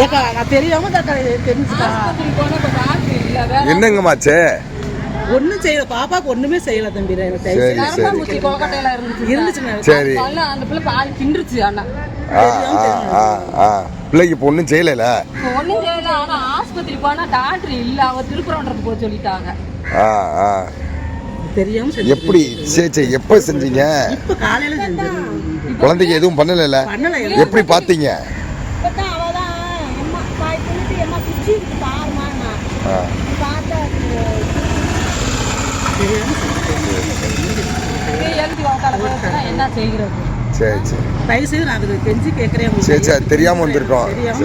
நான் தெரியாம என்னங்கம்மாச்சு? ஒன்னும் செய்யல, பாப்பாக்கு ஒண்ணுமே செய்யல தம்பி. சரி, பிள்ளைக்கு இப்போ ஒன்றும் செய்யல. ஆஸ்பத்திரி போனா டாக்டர் இல்ல, அவங்க திருக்குறோன்றது போய் சொல்லிட்டாங்க. தெரியாம எப்படி? சரி, எப்ப செஞ்சீங்க? இப்ப காலையில செஞ்சேன். குழந்தைக்கு எதுவும் பண்ணல? எப்படி பாத்தீங்க? என்ன செய்கிறது? சரி, தயவு செய்து நான் கெஞ்சி கேட்கறேன். சரி, தெரியாம வந்திருக்கோம். தெரியாம